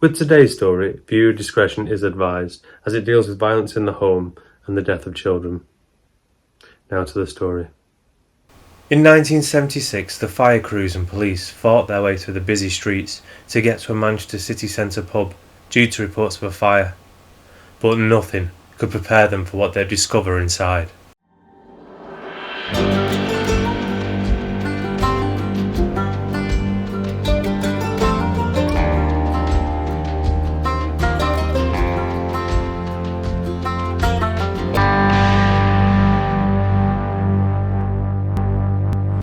With today's story, viewer discretion is advised, as it deals with violence in the home and the death of children. Now to the story. In 1976, the fire crews and police fought their way through the busy streets to get to a Manchester city centre pub due to reports of a fire. But nothing could prepare them for what they'd discover inside.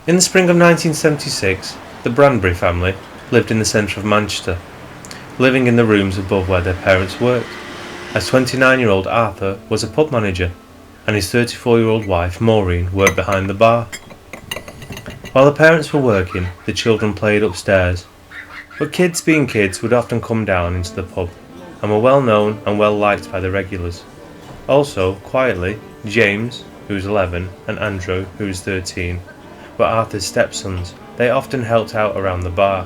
In the spring of 1976, the Branbury family lived in the centre of Manchester, living in the rooms above where their parents worked, as 29-year-old Arthur was a pub manager, and his 34-year-old wife Maureen worked behind the bar. While the parents were working, the children played upstairs, but kids being kids would often come down into the pub, and were well known and well liked by the regulars. Also, quietly, James, who was 11, and Andrew, who was 13, were Arthur's stepsons. They often helped out around the bar,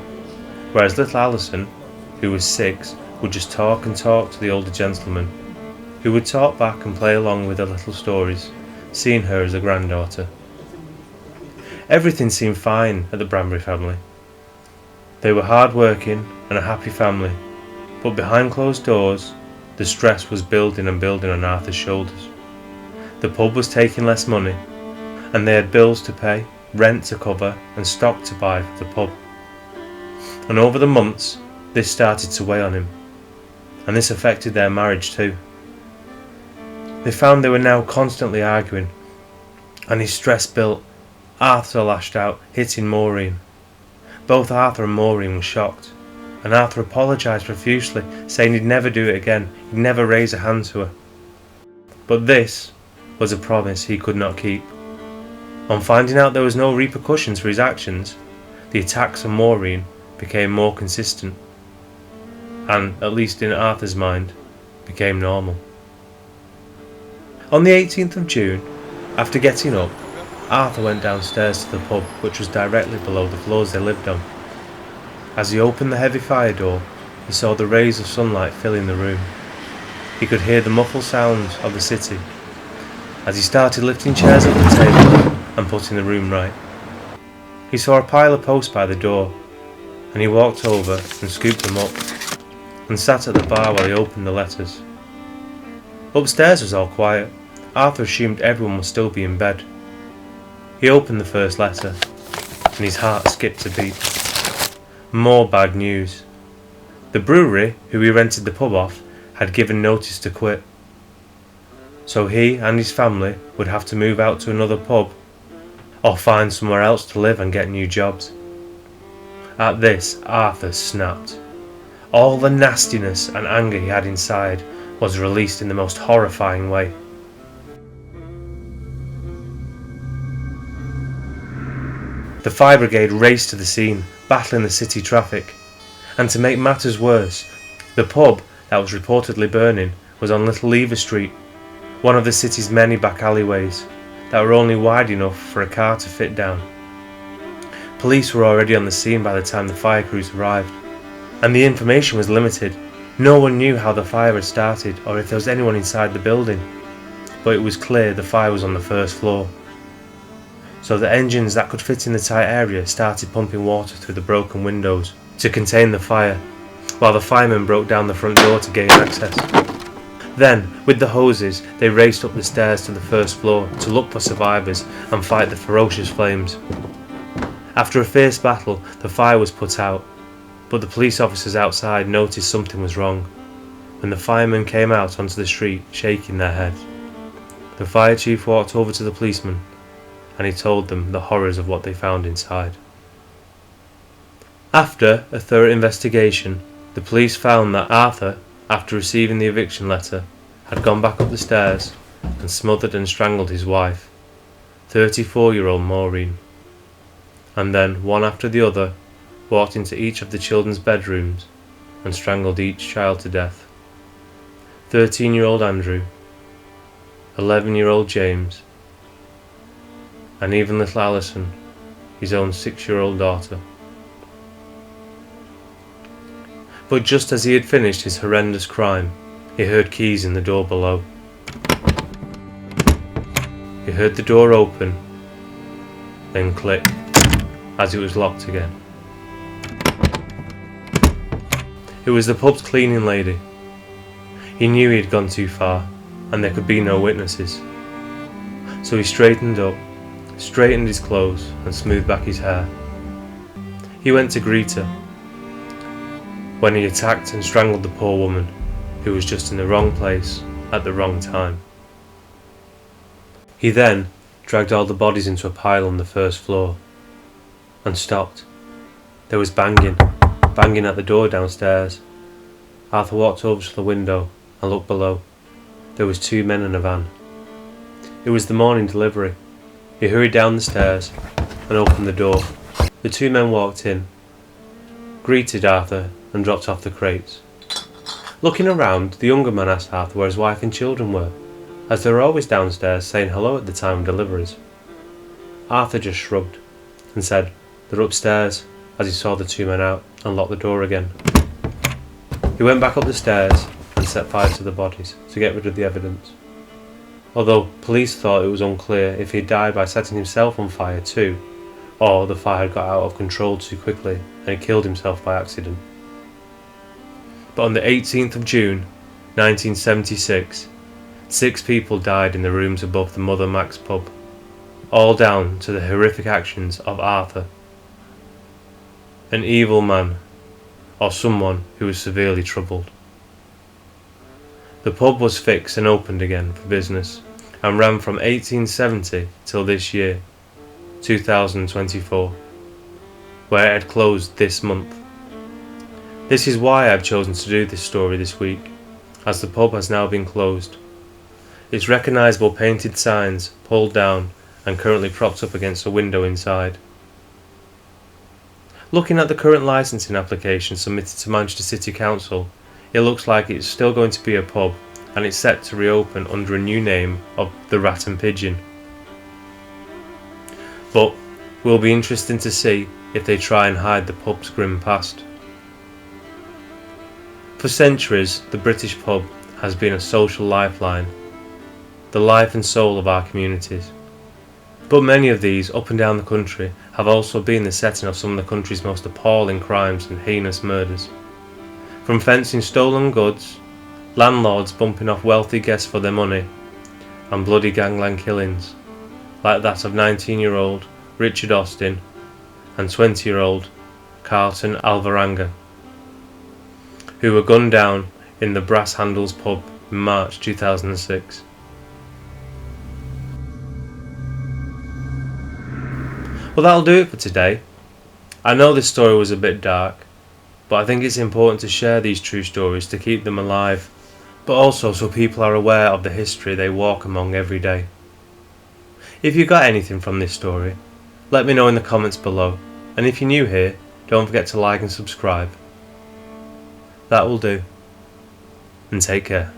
whereas little Alison, who was 6, would just talk and talk to the older gentleman, who would talk back and play along with her little stories, seeing her as a granddaughter. Everything seemed fine at the Branbury family. They were hard-working and a happy family, but behind closed doors, the stress was building and building on Arthur's shoulders. The pub was taking less money, and they had bills to pay, rent to cover, and stock to buy for the pub. And over the months, this started to weigh on him, and this affected their marriage too. They found they were now constantly arguing, and his stress built. Arthur lashed out, hitting Maureen. Both Arthur and Maureen were shocked, and Arthur apologised profusely, saying he'd never do it again, he'd never raise a hand to her. But this was a promise he could not keep. On finding out there was no repercussions for his actions, the attacks on Maureen became more consistent, and, at least in Arthur's mind, became normal. On the 18th of June, after getting up, Arthur went downstairs to the pub, which was directly below the floors they lived on. As he opened the heavy fire door, he saw the rays of sunlight filling the room. He could hear the muffled sounds of the city, as he started lifting chairs at the table and putting the room right. He saw a pile of posts by the door, and he walked over and scooped them up, and sat at the bar while he opened the letters. Upstairs was all quiet. Arthur assumed everyone would still be in bed. He opened the first letter, and his heart skipped a beat. More bad news. The brewery, who he rented the pub off, had given notice to quit. So he and his family would have to move out to another pub, or find somewhere else to live and get new jobs. At this, Arthur snapped. All the nastiness and anger he had inside was released in the most horrifying way. The fire brigade raced to the scene, battling the city traffic. And to make matters worse, the pub that was reportedly burning was on Little Lever Street, one of the city's many back alleyways that were only wide enough for a car to fit down. Police were already on the scene by the time the fire crews arrived, and the information was limited. No one knew how the fire had started or if there was anyone inside the building, but it was clear the fire was on the first floor. So the engines that could fit in the tight area started pumping water through the broken windows to contain the fire, while the firemen broke down the front door to gain access. Then, with the hoses, they raced up the stairs to the first floor to look for survivors and fight the ferocious flames. After a fierce battle, the fire was put out, but the police officers outside noticed something was wrong when the firemen came out onto the street shaking their heads. The fire chief walked over to the policemen, and he told them the horrors of what they found inside. After a thorough investigation, the police found that Arthur, after receiving the eviction letter, had gone back up the stairs and smothered and strangled his wife, 34-year-old Maureen, and then, one after the other, walked into each of the children's bedrooms and strangled each child to death. 13-year-old Andrew, 11-year-old James, and even little Alison, his own 6-year-old daughter. But just as he had finished his horrendous crime, he heard keys in the door below. He heard the door open, then click, as it was locked again. It was the pub's cleaning lady. He knew he had gone too far, and there could be no witnesses. So he straightened up, straightened his clothes, and smoothed back his hair. He went to greet her, when he attacked and strangled the poor woman, who was just in the wrong place at the wrong time. He then dragged all the bodies into a pile on the first floor, and stopped. There was banging at the door downstairs. Arthur walked over to the window and looked below. There was 2 men in a van. It was the morning delivery. He hurried down the stairs and opened the door. The 2 men walked in, greeted Arthur, and dropped off the crates. Looking around, the younger man asked Arthur where his wife and children were, as they were always downstairs saying hello at the time of deliveries. Arthur just shrugged and said, "They're upstairs," as he saw the 2 men out and locked the door again. He went back up the stairs and set fire to the bodies to get rid of the evidence. Although police thought it was unclear if he died by setting himself on fire too, or the fire had got out of control too quickly and he killed himself by accident. But on the 18th of June, 1976, 6 people died in the rooms above the Mother Mac's pub, all down to the horrific actions of Arthur, an evil man, or someone who was severely troubled. The pub was fixed and opened again for business, and ran from 1870 till this year, 2024, where it had closed this month. This is why I have chosen to do this story this week, as the pub has now been closed. Its recognisable painted signs pulled down and currently propped up against a window inside. Looking at the current licensing application submitted to Manchester City Council, it looks like it's still going to be a pub, and it's set to reopen under a new name of the Rat and Pigeon. But it will be interesting to see if they try and hide the pub's grim past. For centuries, the British pub has been a social lifeline, the life and soul of our communities. But many of these up and down the country have also been the setting of some of the country's most appalling crimes and heinous murders. From fencing stolen goods, landlords bumping off wealthy guests for their money, and bloody gangland killings, like that of 19-year-old Richard Austin and 20-year-old Carlton Alvarenga, who were gunned down in the Brass Handles pub in March 2006. Well, that'll do it for today. I know this story was a bit dark, but I think it's important to share these true stories to keep them alive, but also so people are aware of the history they walk among every day. If you got anything from this story, let me know in the comments below, and if you're new here, don't forget to like and subscribe. That will do, and take care.